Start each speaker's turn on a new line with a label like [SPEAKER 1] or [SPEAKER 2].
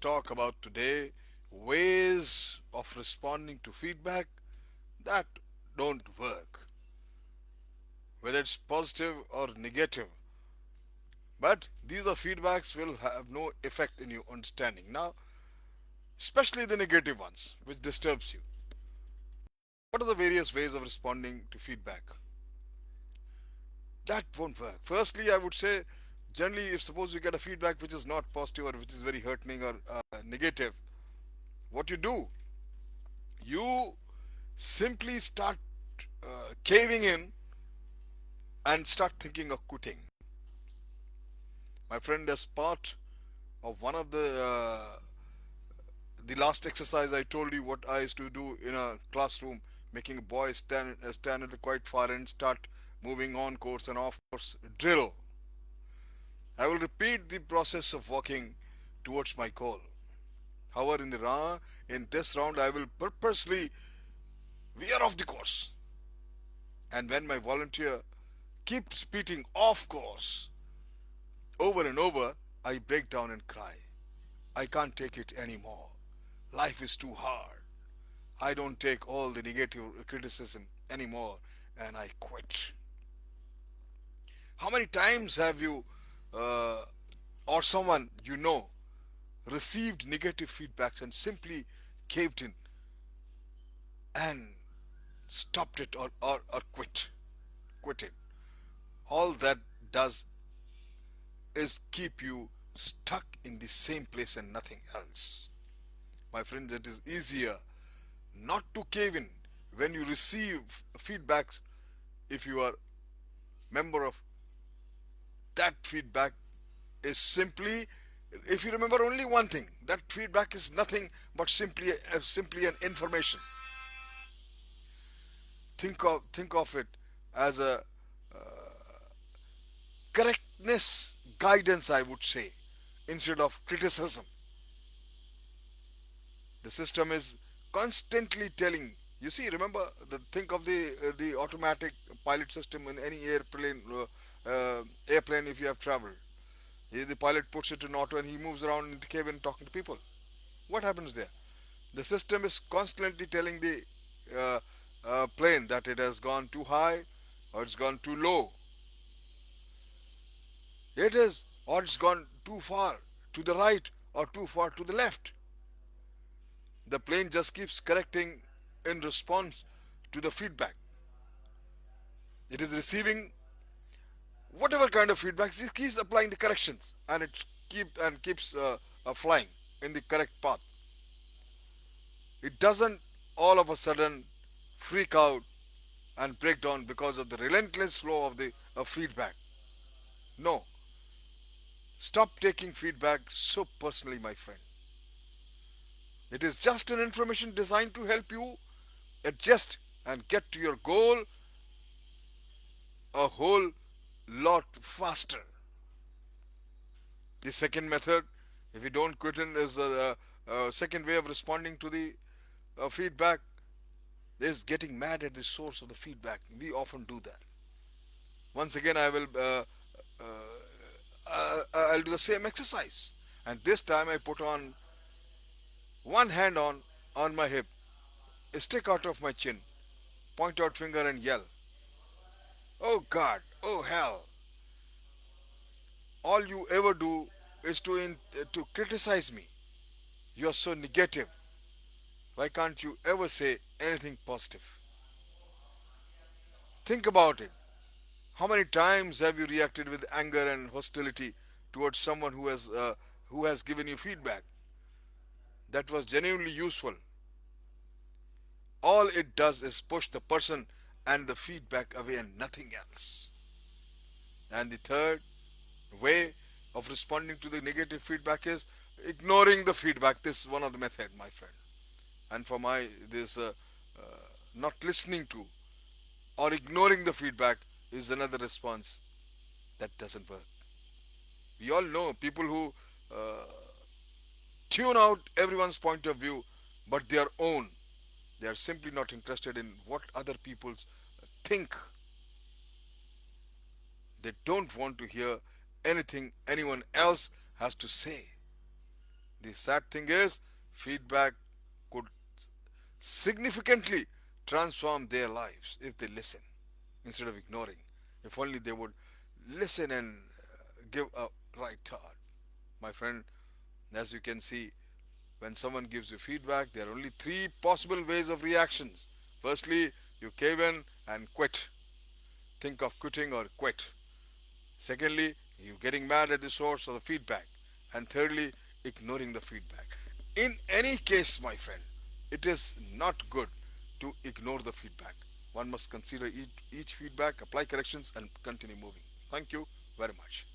[SPEAKER 1] talk about today ways of responding to feedback that don't work, whether it's positive or negative. But these are feedbacks will have no effect in your understanding. Now, especially the negative ones, which disturbs you. What are the various ways of responding to feedback? That won't work. Firstly, I would say, generally, if suppose you get a feedback which is not positive or which is very hurting or negative, what you do, you simply start caving in and start thinking of quitting. My friend, as part of one of the last exercise I told you what I used to do in a classroom, making a boy stand at the quite far and start moving on course and off course drill. I will repeat the process of walking towards my goal. However, in this round, I will purposely veer off the course. And when my volunteer keeps repeating off course over and over, I break down and cry. I can't take it anymore. Life is too hard. I don't take all the negative criticism anymore and I quit. How many times have you or someone you know received negative feedbacks and simply caved in and stopped it or quit it? All that does is keep you stuck in the same place and nothing else. My friends, it is easier not to cave in when you receive feedbacks. If you are member of that feedback is simply, if you remember only one thing, that feedback is nothing but simply an information. Think of it as a correctness guidance, I would say, instead of criticism. The system is constantly telling. You see, remember think of the automatic pilot system in any airplane. If you have traveled, the pilot puts it in auto and he moves around in the cabin talking to people. What happens there? The system is constantly telling the uh, plane that it has gone too high or it's gone too low. It is, or it's gone too far to the right or too far to the left. The plane just keeps correcting in response to the feedback. It is receiving whatever kind of feedback, it keeps applying the corrections and it keeps flying in the correct path. It doesn't all of a sudden freak out and break down because of the relentless flow of the feedback. No, stop taking feedback so personally, my friend. It is just an information designed to help you adjust and get to your goal a whole lot faster. The second method, if you don't quit in, is a second way of responding to the feedback is getting mad at the source of the feedback. We often do that. Once again, I'll do the same exercise, and this time I put on one hand on my hip, stick out of my chin, point out finger and yell, "Oh God! Oh hell! All you ever do is to criticize me. You are so negative. Why can't you ever say anything positive?" Think about it. How many times have you reacted with anger and hostility towards someone who has given you feedback that was genuinely useful? All it does is push the person and the feedback away and nothing else. And the third way of responding to the negative feedback is ignoring the feedback. This is one of the method, my friend. And for my this not listening to or ignoring the feedback is another response that doesn't work. We all know people who uh, tune out everyone's point of view but their own. They are simply not interested in what other people think. They don't want to hear anything anyone else has to say. The sad thing is, feedback could significantly transform their lives if they listen instead of ignoring. If only they would listen and give a right thought. My friend, as you can see, when someone gives you feedback, there are only three possible ways of reactions. Firstly, you cave in and quit. Think of quitting or quit. Secondly, you getting mad at the source of the feedback. And thirdly, ignoring the feedback. In any case, my friend, it is not good to ignore the feedback. One must consider each feedback, apply corrections, and continue moving. Thank you very much.